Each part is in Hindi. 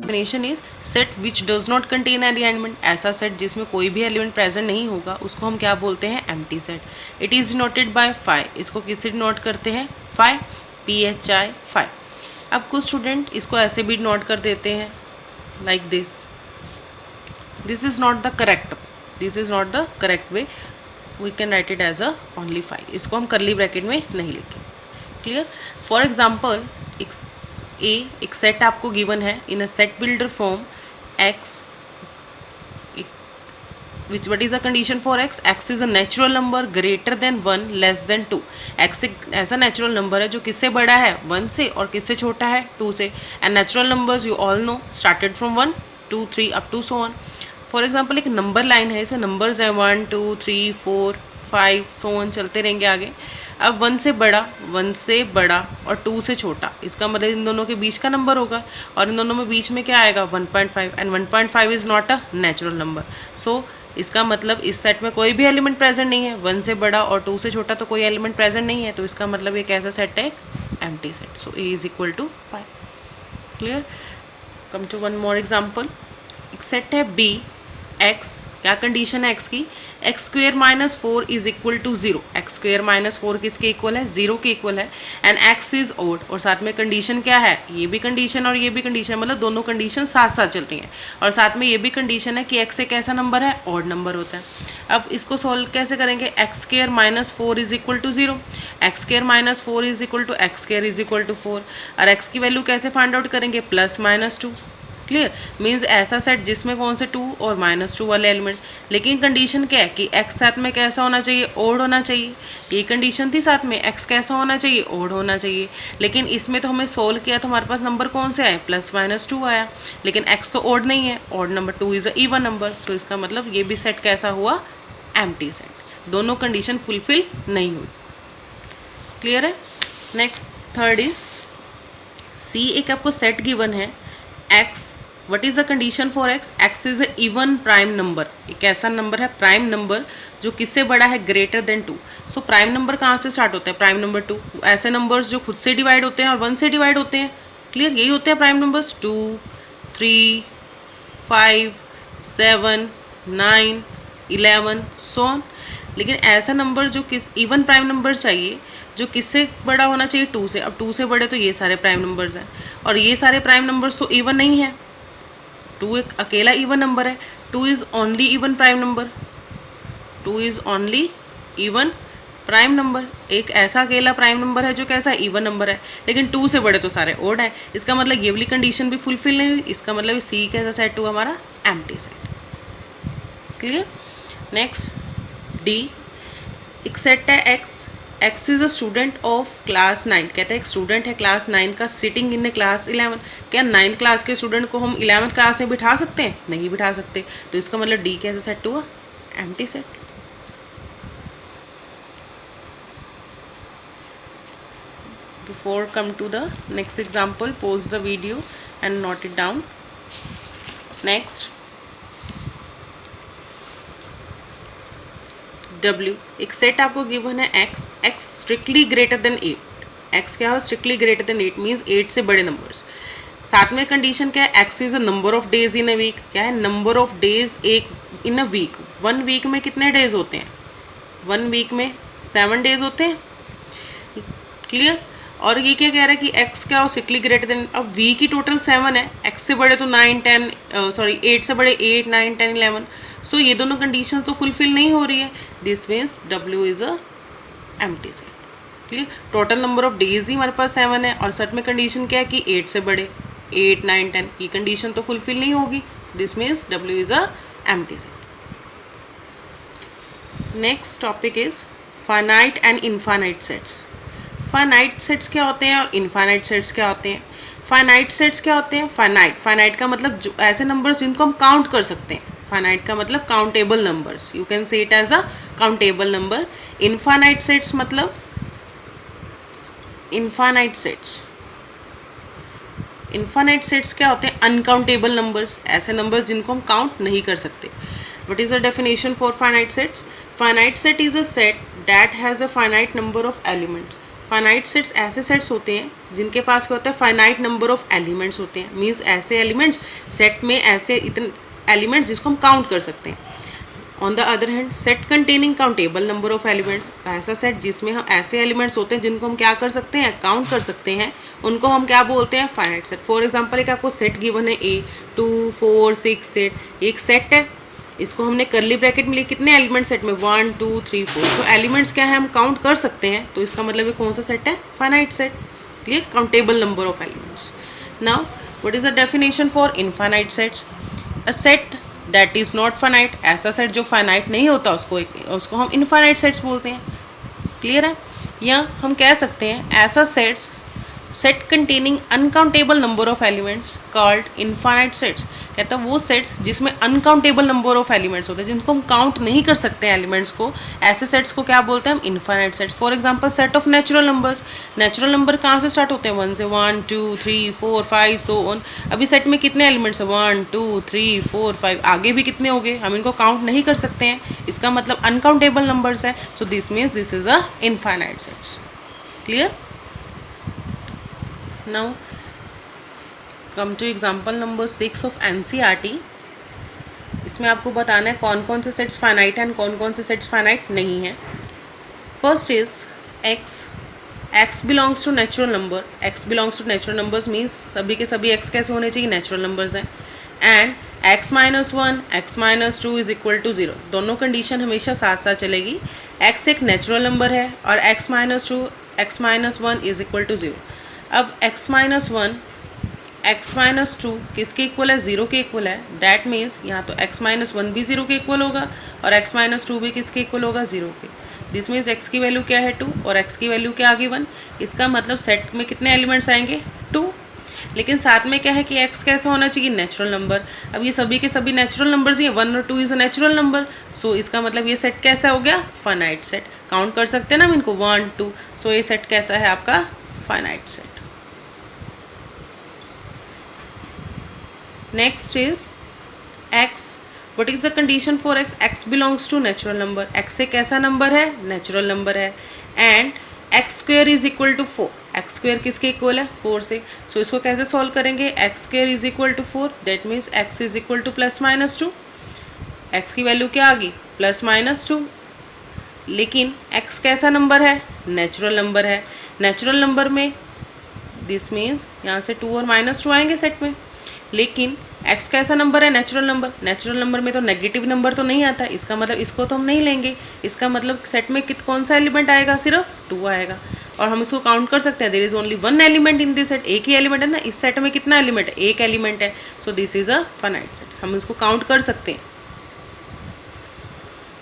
Definition is set which does not contain any element, ऐसा सेट जिसमें कोई भी एलिमेंट प्रेजेंट नहीं होगा उसको हम क्या बोलते हैं, empty set. It is denoted by phi, इसको किससे डिनोट करते हैं, फाई, PHI फाई। अब कुछ स्टूडेंट इसको ऐसे भी नोट कर देते हैं like this, this is not the correct way, we can write it as a only phi, इसको हम करली ब्रैकेट में नहीं लिखें। क्लियर। फॉर एग्जाम्पल एक सेट आपको गिवन है in a set builder form x, which what is the condition for x, x is a natural number greater than 1 less than 2, x एक ऐसा नेचुरल नंबर है जो किससे बड़ा है, 1 से, और किससे छोटा है, 2 से। And natural numbers you all know started from 1 2 3 up to so on. For example एक नंबर लाइन है, इसमें नंबर्स हैं 1 2 3 4 5 सो ऑन, चलते रहेंगे आगे। अब 1 से बड़ा और 2 से छोटा, इसका मतलब इन दोनों के बीच का नंबर होगा, और इन दोनों में बीच में क्या आएगा, 1.5, and 1.5 is not a natural number. So इसका मतलब इस सेट में कोई भी एलिमेंट प्रेजेंट नहीं है, 1 से बड़ा और 2 से छोटा तो कोई एलिमेंट प्रेजेंट नहीं है, तो इसका मतलब ये कैसा सेट है, empty set. So A is equal to 5। Clear. Come to one more example. एक सेट है B, x, क्या कंडीशन है x की, x square minus 4 is equal to 0, x square minus 4 किसके इक्वल है, 0 के इक्वल है, एंड x इज ओड, और साथ में कंडीशन क्या है, ये भी कंडीशन और ये भी कंडीशन, मतलब दोनों कंडीशन साथ साथ चल रही हैं, और साथ में ये भी कंडीशन है कि x एक ऐसा नंबर है, ऑड नंबर होता है। अब इसको सॉल्व कैसे करेंगे, x square minus 4 is equal to 0, x square minus 4 is equal to x square is equal to 4, और x की वैल्यू कैसे फाइंड आउट करेंगे, प्लस माइनस 2। क्लियर। मीन्स ऐसा सेट जिसमें कौन से 2 और -2 वाले एलिमेंट्स, लेकिन कंडीशन क्या है कि x साथ में कैसा होना चाहिए, ओड होना चाहिए, ये कंडीशन थी, साथ में x कैसा होना चाहिए, ओड होना चाहिए। लेकिन इसमें तो हमें सोल्व किया तो हमारे पास नंबर कौन से आए, +-2 आया, लेकिन x तो ओड नहीं है, odd number 2 is a even number, तो इसका मतलब ये भी सेट कैसा हुआ, एम्प्टी सेट, दोनों कंडीशन फुलफिल नहीं हुई। क्लियर है। नेक्स्ट थर्ड इज C, एक आपको सेट गिवन है x, what is the condition for x, x is a even prime number, एक ऐसा नंबर है प्राइम नंबर जो किससे बड़ा है, greater than 2। So prime number कहाँ से स्टार्ट होता है, प्राइम नंबर 2, ऐसे नंबर्स जो खुद से डिवाइड होते हैं और 1 से डिवाइड होते हैं। क्लियर, यही होते हैं प्राइम नंबर्स, 2 3 5 7 9 11 सो ऑन। लेकिन ऐसा नंबर जो किस इवन प्राइम नंबर चाहिए जो किससे बड़ा होना चाहिए, 2 से। अब 2 से बड़े तो ये सारे प्राइम नंबर्स हैं, और ये सारे प्राइम नंबर्स तो इवन नहीं है, 2 एक अकेला इवन नंबर है, 2 is only even prime number, 2 is only even prime number, एक ऐसा अकेला प्राइम नंबर है जो कैसा इवन नंबर है, लेकिन 2 से बड़े तो सारे ओड है। इसका मतलब ये वाली कंडीशन भी फुलफिल नहीं हुई, इसका मतलब C कैसा सेट हुआ हमारा, empty set. Clear. Next D, एक सेट है x is a student of class 9, कहते हैं एक स्टूडेंट है क्लास 9 का, सिटिंग इन क्लास 11। क्या 9th क्लास के स्टूडेंट को हम 11th क्लास में बिठा सकते हैं, नहीं बिठा सकते, तो इसका मतलब D कैसे सेट हुआ, empty set. Before come to the next example, pause the video and note it down. Next W, एक सेट आपको गिवन है x strictly greater than 8, x क्या हो, स्ट्रिक्टली ग्रेटर देन 8 मीन्स 8 से बड़े नंबर्स। साथ में कंडीशन क्या है, x is a number of days in a week, क्या है, नंबर ऑफ डेज एक इन अ वीक, 1 वीक में कितने डेज होते हैं, 1 वीक में 7 डेज होते हैं। क्लियर। और ये क्या कह रहा है कि x क्या हो, स्ट्रिक्टली ग्रेटर देन, अब v की टोटल 7 है, x से बड़े तो 9 10 सॉरी 8 से बड़े 8 9 10 11, सो ये दोनों कंडीशन तो फुलफिल नहीं हो रही है, this means W is a empty set. Clear. Total number of days ही हमारे पास 7 है, और सेट में कंडीशन क्या है कि 8 से बड़े 8 9 10, ये कंडीशन तो फुलफिल नहीं होगी, this means W is a empty set. Next topic is finite and infinite sets. Finite sets क्या होते हैं और इनफाइनाइट सेट्स क्या होते हैं। फाइनाइट सेट्स क्या होते हैं, फाइनाइट का मतलब जो ऐसे नंबर्स जिनको हम काउंट कर सकते हैं, फाइनाइट का मतलब countable numbers, you can say it as a countable number. Infinite sets मतलब इनफाइनाइट सेट्स क्या होते हैं, अनकाउंटेबल नंबर्स, ऐसे नंबर्स जिनको हम काउंट नहीं कर सकते। What is the definition for finite sets? Finite set is a set that has a finite number of elements. Finite sets ऐसे सेट्स होते हैं जिनके पास क्या होता है, फाइनाइट नंबर ऑफ एलिमेंट्स होते हैं, मीन्स ऐसे एलिमेंट्स सेट में, ऐसे इतने एलिमेंट्स जिसको हम काउंट कर सकते हैं। On the other hand set containing countable number of elements, ऐसा सेट जिसमें हम ऐसे एलिमेंट्स होते हैं जिनको हम क्या कर सकते हैं, काउंट कर सकते हैं, उनको हम क्या बोलते हैं, फाइनाइट सेट। फॉर एग्जांपल एक आपको सेट गिवन है A 2 4 6 सेट, एक सेट है, इसको हमने करली ब्रैकेट में लिए, कितने एलिमेंट सेट में 1 2 3 4, तो एलिमेंट्स क्या है हम काउंट कर सकते हैं, तो इसका मतलब ये कौन सा सेट है, finite set. Clear, countable number of elements. Now what is the definition for infinite sets? A set that is not finite, ऐसा सेट जो फाइनाइट नहीं होता उसको हम इनफाइनाइट सेट्स बोलते हैं। क्लियर है? या हम कह सकते हैं ऐसा sets set containing uncountable number of elements called infinite sets, कहता है वो सेट्स जिसमें अनकाउंटेबल नंबर ऑफ एलिमेंट्स होते हैं, जिनको हम काउंट नहीं कर सकते हैं एलिमेंट्स को, ऐसे सेट्स को क्या बोलते हैं हम, infinite sets. For example set of natural numbers, natural number कहाँ से स्टार्ट होते हैं, 1 से, 1 2 3 4 5 सो ऑन। अभी सेट में कितने एलिमेंट्स हैं, 1 2 3 4 5, आगे भी कितने हो गए, हम इनको काउंट नहीं कर सकते हैं, इसका मतलब अनकाउंटेबल नंबर्स है, so this means this is a infinite sets. Clear? Now come to example number 6 of NCERT। इसमें आपको बताना है कौन कौन से सेट्स फाइनाइट हैं, कौन कौन से सेट्स फाइनाइट नहीं हैं। First is x belongs to natural number, x belongs to natural numbers means सभी के सभी x कैसे होने चाहिए, नेचुरल नंबर्स हैं। And x minus 1 x minus 2 is equal to 0, दोनों कंडीशन हमेशा साथ साथ चलेगी। x एक नेचुरल नंबर है और x minus 2 x minus 1 is equal to 0। अब x माइनस 1 x माइनस 2 किसके इक्वल है, 0 के इक्वल है। दैट मीन्स यहाँ तो x माइनस 1 भी 0 के इक्वल होगा और x माइनस 2 भी किसके इक्वल होगा, 0 के। दिस मीन्स x की वैल्यू क्या है, 2, और x की वैल्यू क्या आ गई, 1। इसका मतलब सेट में कितने एलिमेंट्स आएंगे, 2। लेकिन साथ में क्या है कि x कैसा होना चाहिए, नेचुरल नंबर। अब ये सभी के सभी नेचुरल नंबर्स ही हैं, 1 और 2 is a natural number, so इसका मतलब ये सेट कैसा हो गया, फाइनाइट सेट। काउंट कर सकते हैं ना हम इनको, 1 2, सो ये सेट कैसा है आपका, finite set. Next is x. What is the condition for x? x belongs to natural number. x एक ऐसा नंबर है, नेचुरल नंबर है। And x square is equal to 4, x square किसके इक्वल है, 4 से। सो इसको कैसे सॉल्व करेंगे, x square is equal to 4, that means x is equal to plus minus 2। X की वैल्यू क्या आ गई, प्लस माइनस 2। लेकिन x कैसा नंबर है, नेचुरल नंबर है। नेचुरल नंबर में दिस मीन्स यहाँ से 2 और माइनस 2 आएंगे सेट में। लेकिन x कैसा नंबर है, नेचुरल नंबर। नेचुरल नंबर में तो नेगेटिव नंबर तो नहीं आता, इसका मतलब इसको तो हम नहीं लेंगे। इसका मतलब सेट में कौन सा एलिमेंट आएगा, सिर्फ 2 आएगा। और हम इसको काउंट कर सकते हैं, there is only 1 element in this set, एक ही एलिमेंट है ना, इस सेट में कितना एलिमेंट है, एक एलिमेंट है। सो this is a finite set, हम इसको काउंट कर सकते हैं।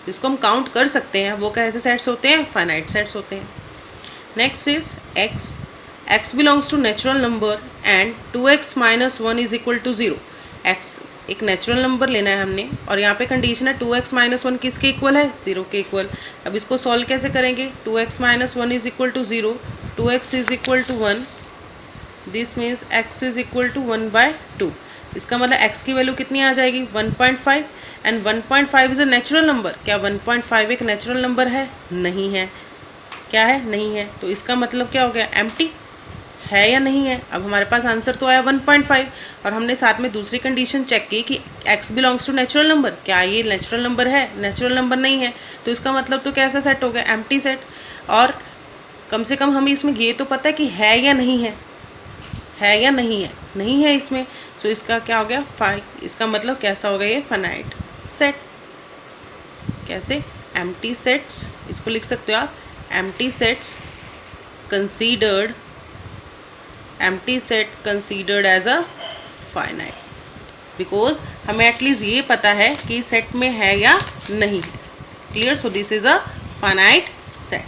जिसको हम काउंट कर सकते हैं वो कैसे सेट्स होते हैं, फाइनाइट सेट्स होते हैं। Next is x belongs to natural number and 2x minus 1 is equal to 0। x एक नेचुरल नंबर लेना है हमने और यहाँ पे कंडीशन है 2x माइनस 1 किसके इक्वल है, 0 के इक्वल। अब इसको सॉल्व कैसे करेंगे, 2x minus 1 is equal to 0, 2x is equal to 1, this means x is equal to 1/2। इसका मतलब x की वैल्यू कितनी आ जाएगी, 1.5। And 1.5 is a natural number. क्या 1.5 एक नेचुरल नंबर है, नहीं है। क्या है, नहीं है। तो इसका मतलब क्या हो गया, एम्प्टी है या नहीं है। अब हमारे पास आंसर तो आया 1.5 और हमने साथ में दूसरी कंडीशन चेक की कि x belongs to natural number, क्या ये नेचुरल नंबर है, नेचुरल नंबर नहीं है। तो इसका मतलब तो कैसा सेट हो गया, एम्प्टी सेट। और कम से कम हमें इसमें ये तो पता है कि है या नहीं है, है या नहीं है, नहीं है इसमें। सो इसका क्या हो गया, इसका मतलब कैसा हो गया ये, फाइनाइट सेट। कैसे, एम्प्टी सेट्स, इसको लिख सकते हो आप, empty sets considered, empty set considered as a finite, because हमें एटलीस्ट ये पता है कि सेट में है या नहीं है। Clear, so this is a finite set.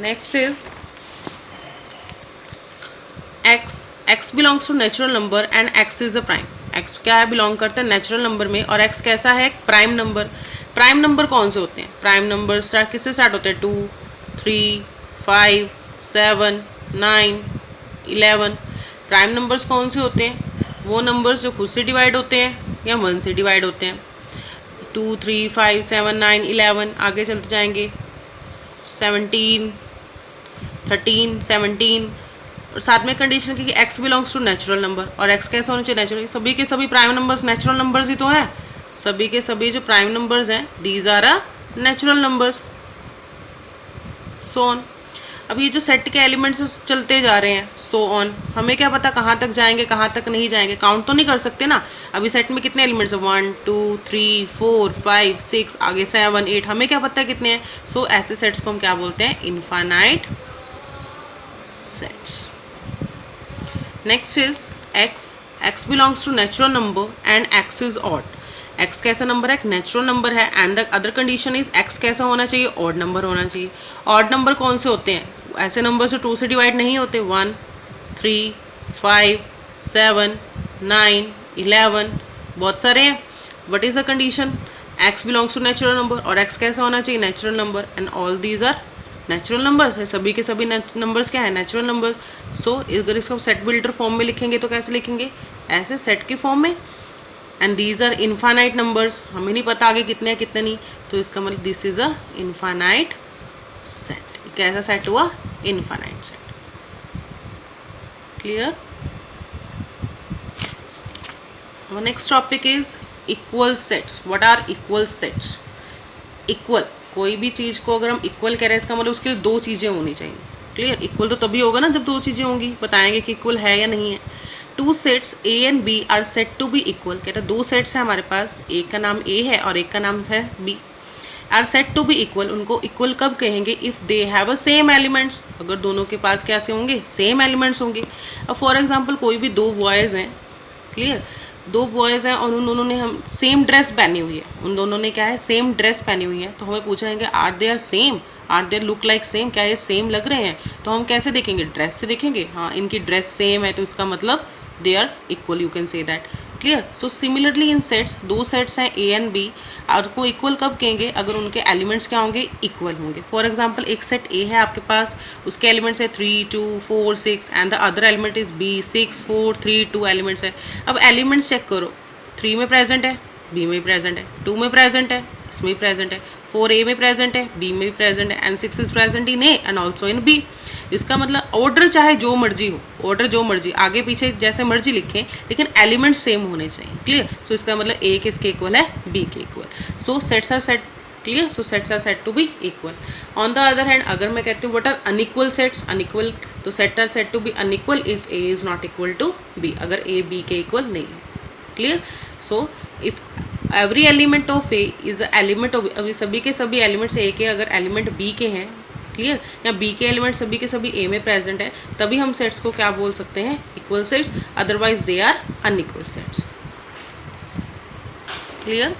Next is x belongs to natural number and x is a prime. x क्या है, बिलोंग करता है नेचुरल नंबर में और x कैसा है, प्राइम नंबर। प्राइम नंबर कौन से होते हैं, प्राइम नंबर स्टार्ट किससे स्टार्ट होते हैं, 2 3 5 7 9 11। प्राइम नंबर्स कौन से होते हैं, वो नंबर्स जो खुद से डिवाइड होते हैं या 1 से डिवाइड होते हैं। 2 3 5 7 9 11, आगे चलते जाएंगे 17 13 17, और साथ में कंडीशन की कि x belongs to natural number, और x कैसे होना चाहिए नेचुरल, सभी के सभी प्राइम नंबर्स नेचुरल नंबर्स ही तो हैं, सभी के सभी जो प्राइम नंबर्स हैं these are a natural numbers, so on. अब ये जो सेट के एलिमेंट्स चलते जा रहे हैं सो ऑन, हमें क्या पता कहाँ तक जाएंगे कहाँ तक नहीं जाएंगे, काउंट तो नहीं कर सकते ना। अभी सेट में कितने एलिमेंट्स हैं 1 2 3 4 5 6, आगे 7 8, हमें क्या पता है कितने हैं। सो ऐसे सेट्स को हम क्या बोलते हैं, infinite sets. Next is x belongs to natural number and x is odd. x कैसा नंबर है, एक नेचुरल नंबर है, and the other condition is x कैसा होना चाहिए, ऑड नंबर होना चाहिए। ऑड नंबर कौन से होते हैं, ऐसे नंबर जो 2 से डिवाइड नहीं होते, 1 3 5 7 9 11, बहुत सारे हैं। What is the condition, x belongs to natural number, और x कैसा होना चाहिए, natural number, and all these are natural numbers है, सभी के सभी नंबर्स क्या है, नेचुरल नंबर्स। सो अगर इसको सेट बिल्डर फॉर्म में लिखेंगे तो कैसे लिखेंगे, ऐसे सेट के फॉर्म में, and these are infinite numbers, हमें नहीं पता आगे कितने हैं कितने नहीं, तो इसका मतलब this is a infinite set. कैसा सेट हुआ, infinite set. Clear. Next topic is equal sets. What are equal sets. Equal, कोई भी चीज़ को अगर हम इक्वल कह रहे हैं इसका मतलब उसके लिए दो चीज़ें होनी चाहिए। क्लियर। इक्वल तो तभी होगा ना जब दो चीज़ें होंगी, बताएंगे कि इक्वल है या नहीं है। Two sets A and B are set to be equal. कहते हैं दो सेट्स हैं हमारे पास, एक का नाम ए है और एक का नाम है B, are set to be equal. उनको इक्वल कब कहेंगे, if they have a same elements, अगर दोनों के पास कैसे होंगे, सेम एलिमेंट्स होंगे। अब फॉर एग्जांपल कोई भी दो बॉयज़ हैं, क्लियर, दो बॉयज़ हैं और उन दोनों ने हम सेम ड्रेस पहनी हुई है, उन दोनों ने क्या है, सेम ड्रेस पहनी हुई है, तो हमें पूछेंगे are they are same, are they look like same, क्या ये सेम लग रहे हैं। तो हम कैसे देखेंगे, ड्रेस से देखेंगे, हाँ इनकी ड्रेस सेम है तो इसका मतलब they are equal, you can say that. Clear. So similarly in sets, दो सेट्स हैं ए एंड बी, और को इक्वल कब कहेंगे, अगर उनके एलिमेंट्स क्या होंगे, इक्वल होंगे। फॉर एग्जांपल एक सेट ए है आपके पास, उसके एलिमेंट्स है 3 2 4 6 and the other element is B 6 4 3 2 elements है। अब एलिमेंट्स चेक करो, 3 में प्रेजेंट है, बी में भी प्रेजेंट है, 2 में प्रेजेंट है, इसमें भी प्रेजेंट है, 4 ए में प्रेजेंट है, बी में भी प्रेजेंट है, and 6 is present in A and also in B. इसका मतलब ऑर्डर चाहे जो मर्जी हो, ऑर्डर जो मर्जी आगे पीछे जैसे मर्जी लिखें, लेकिन एलिमेंट सेम होने चाहिए। क्लियर। सो इसका मतलब ए किसके इक्वल है, बी के equal. So sets are set, clear, so sets are set to be equal. On the other hand अगर मैं कहती हूँ what are unequal sets, unequal, तो set are set to be unequal if A is not equal to B, अगर ए बी के इक्वल नहीं है। Clear. So if every element of A is element of, अभी सभी के सभी एलिमेंट्स ए के अगर एलिमेंट बी के हैं, क्लियर, या बी के एलिमेंट सभी के सभी ए में प्रेजेंट है, तभी हम सेट्स को क्या बोल सकते हैं, equal sets, otherwise they are unequal sets. Clear.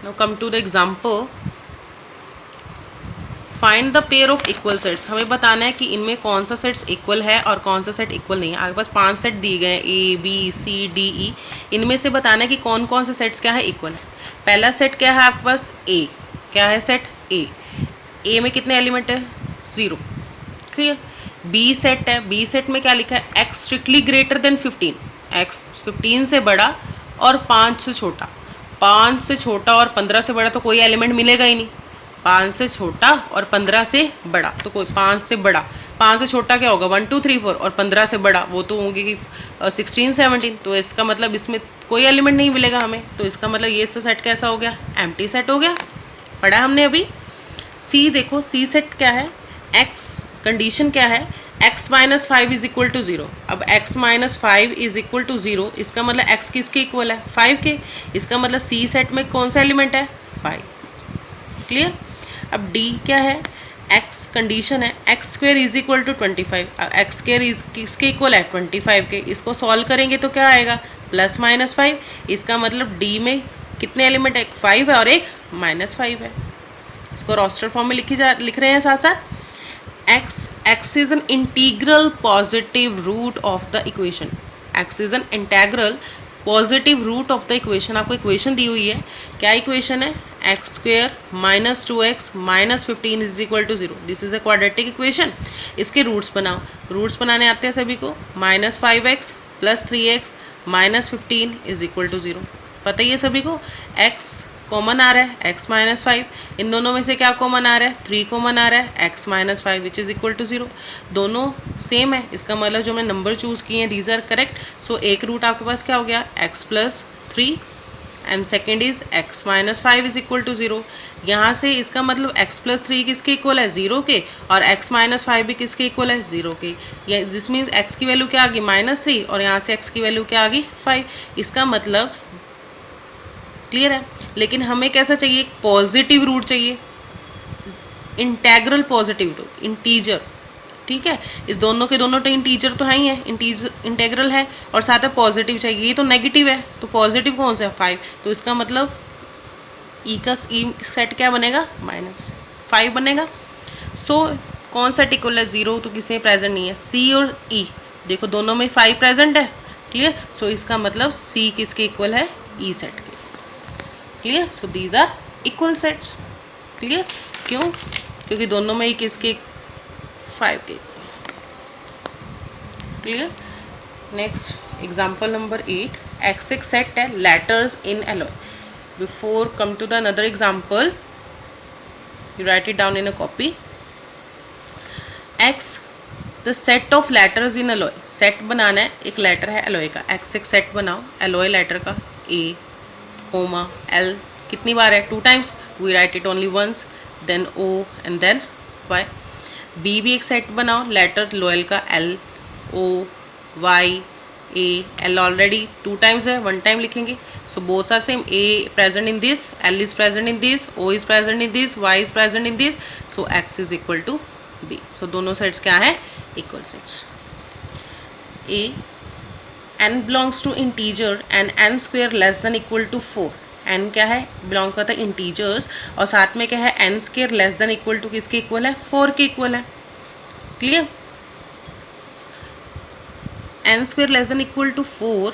Now come to the example, find the pair of equal sets. हमें बताना है कि इनमें कौन सा सेट्स इक्वल है और कौन सा सेट इक्वल नहीं है। आपके पास 5 सेट दिए गए हैं, A B C D E, इनमें से बताना है कि कौन कौन से सेट्स क्या है, इक्वल है। पहला सेट क्या है आपके पास, ए, क्या है सेट ए में कितने एलिमेंट है, 0। क्लियर। बी सेट है, बी सेट में क्या लिखा है, x strictly greater then 15, x 15 से बड़ा और 5 से छोटा, 5 से छोटा और 15 से बड़ा तो कोई एलिमेंट मिलेगा ही नहीं, 5 से छोटा और 15 से बड़ा तो कोई, 5 से बड़ा, 5 से छोटा क्या होगा 1 2 3 4, और 15 से बड़ा वो तो होंगे कि 16 17, तो इसका मतलब इसमें कोई एलिमेंट नहीं मिलेगा हमें, तो इसका मतलब ये सेट कैसा हो गया, एम्प्टी सेट हो गया। पढ़ा हमने अभी। सी देखो, सी सेट क्या है, एक्स, कंडीशन क्या है, x minus 5 is equal to 0। अब x minus 5 is equal to 0, इसका मतलब x किसके इक्वल है, 5 के, इसका मतलब सी सेट में कौन सा एलिमेंट है, 5। क्लियर। अब d क्या है, x, कंडीशन है x square is equal to 25, x square is किसके इक्वल है, 25 के। इसको सॉल्व करेंगे तो क्या आएगा, प्लस माइनस 5, इसका मतलब d में कितने एलिमेंट है, 5 है और एक -5 है। इसको रोस्टर फॉर्म में लिख रहे हैं साथ साथ। x is an integral positive root of the equation, x is an integral positive root of the equation. आपको इक्वेशन दी हुई है, क्या इक्वेशन है, x square minus 2x minus 15 is equal to 0। This is a quadratic equation. इसके रूट्स बनाओ, रूट्स बनाने आते हैं सभी को, -5x plus 3x minus 15 is equal to 0। पता ही है सभी को, x कॉमन आ रहा है, x माइनस 5, इन दोनों में से क्या कॉमन आ रहा है, 3 कॉमन आ रहा है, x minus 5 which is equal to 0। दोनों सेम है, इसका मतलब जो मैंने नंबर चूज़ किए हैं दीज आर करेक्ट। सो एक रूट आपके पास क्या हो गया, x plus 3 and second is x minus 5 is equal to 0। यहाँ से इसका मतलब x प्लस 3 किसके इक्वल है, 0 के, और x माइनस 5 भी किसके इक्वल है, 0 के। ये दिस मीन्स x की वैल्यू क्या आ गई, -3, और यहाँ से x की वैल्यू क्या आ गई, 5। इसका मतलब क्लियर है। लेकिन हमें कैसा चाहिए, पॉजिटिव रूट चाहिए, इंटेग्रल पॉजिटिव रूट, इंटीजर, ठीक है। इस दोनों के दोनों तो इंटीजर तो है ही है, इंटेग्रल है, और साथ में पॉजिटिव चाहिए, ये तो नेगेटिव है, तो पॉजिटिव कौन सा है, 5। तो इसका मतलब ई का सेट क्या बनेगा, -5 बनेगा। सो कौन सा इक्वल है, 0 तो किसी में प्रेजेंट नहीं है, सी और ई देखो दोनों में 5 प्रेजेंट है, क्लियर। सो इसका मतलब सी किसके इक्वल है, ई सेट के, clear. So these are equal sets, clear. क्यों, क्योंकि दोनों में ही किसके 5 के, clear. Next example number 8, x एक सेट है letters in alloy. Before come to the another example, you write it down in a copy. x the set of letters in alloy, set बनाना है, एक लेटर है एलॉय का, x एक सेट बनाओ एलॉय लेटर का, a कोमा l कितनी बार है, 2 times, we write it only once, then o and then y। b भी एक सेट बनाओ लेटर लोयल का, l o y a, l already 2 times है, 1 टाइम लिखेंगे। So both are same, a present in this, l is present in this, o is present in this, y is present in this, so x is equal to b। So दोनों सेट्स क्या है, equal sets. a n belongs to integer and n square less than equal to 4। n क्या है, बिलोंग करता है इंटीजर्स, और साथ में क्या है, n square less than equal to किसके इक्वल है, 4 के इक्वल है, clear. n square less than equal to 4,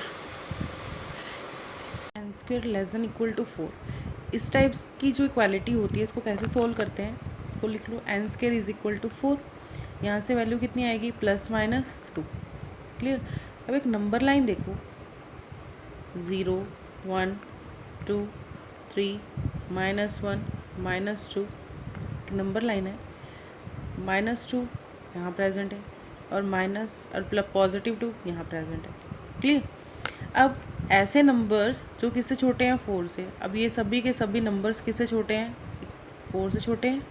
n square less than equal to 4, इस टाइप्स की जो इक्वालिटी होती है इसको कैसे सोल्व करते हैं, इसको लिख लो n square is equal to 4, यहाँ से वैल्यू कितनी आएगी, +-2, क्लियर। अब एक नंबर लाइन देखो, 0 1 2 3 -1 -2, नंबर लाइन है, -2 यहाँ प्रेजेंट है, और +2 यहाँ प्रेजेंट है, क्लियर। अब ऐसे नंबर्स जो किससे छोटे हैं, 4 से, अब ये सभी के सभी नंबर्स किससे छोटे हैं, 4 से छोटे हैं।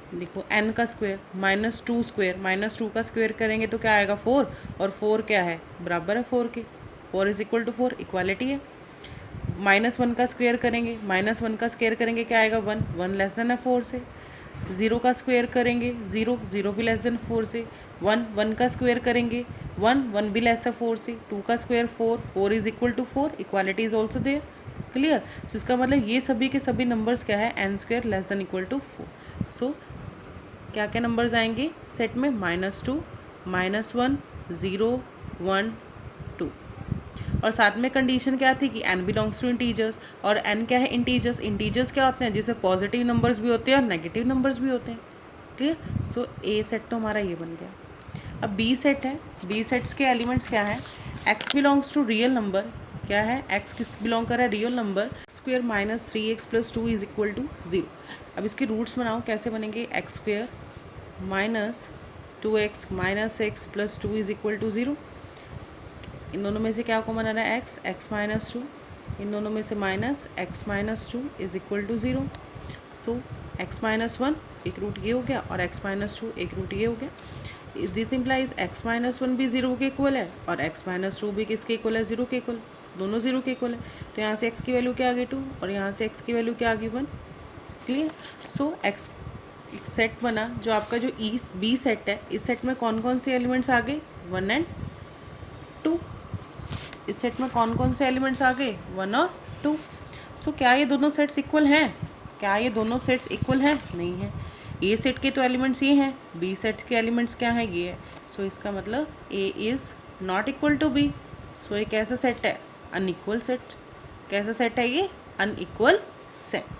देखो n का स्क्वायर -2 स्क्वायर, -2 का स्क्वायर करेंगे तो क्या आएगा, 4, और 4 क्या है, बराबर है 4 के, 4 इज इक्वल टू 4, इक्वालिटी है। -1 का स्क्वायर करेंगे, -1 का स्क्वायर करेंगे क्या आएगा, 1, 1 लेस देन है 4 से। 0 का स्क्वायर करेंगे, 0, 0 भी लेस देन 4 से। 1, 1 का स्क्वायर करेंगे, 1, 1 भी लेस है 4 से। 2 का square 4, 4 is equal to 4, equality is also there, clear. So इसका मतलब ये सभी के सभी नंबर्स क्या है, n square less than equal to 4। So क्या क्या नंबर्स आएंगे सेट में, -2 -1 0 1 2, और साथ में कंडीशन क्या थी कि n बिलोंग्स टू इंटीजर्स, और n क्या है, इंटीजर्स। इंटीजर्स क्या होते हैं, जिससे पॉजिटिव नंबर्स भी होते हैं और नेगेटिव नंबर्स भी होते हैं, क्लियर। सो ए सेट तो हमारा ये बन गया। अब बी सेट है, बी सेट्स के एलिमेंट्स क्या है, x belongs to real number, क्या है, x किस बिलोंग कर रहा है, real number, square -3x + 2 is equal to 0। अब इसके रूट्स बनाओ, कैसे बनेंगे, x square -2x -x + 2 is equal to 0। इन दोनों में से क्या कॉमन आ रहा है, x -2, इन दोनों में से -x -2 is equal to 0। So x -1 एक रूट ये हो गया, और x -2 एक रूट ये हो गया। दिस इम्प्लाइज x -1 भी 0 के इक्वल है, और x -2 भी किसके इक्वल है, 0 के इक्वल, दोनों 0 के इक्वल है। तो यहाँ से x की वैल्यू क्या आ गई 2, और यहाँ से x की वैल्यू क्या आ गई 1, क्लियर। सो x एक सेट बना, जो आपका जो बी सेट है, इस सेट में कौन कौन से एलिमेंट्स आ गए, 1 और 2। इस सेट में कौन कौन से एलिमेंट्स आ गए, 1 और 2। सो क्या ये दोनों सेट्स इक्वल हैं, क्या ये दोनों सेट्स इक्वल हैं, नहीं है। ए सेट के तो एलिमेंट्स ये हैं, बी सेट के एलिमेंट्स क्या हैं, ये है। सो इसका मतलब A is not equal to B. So ये कैसा सेट है, अनइक्वल सेट। कैसा सेट है ये, अनइक्वल सेट।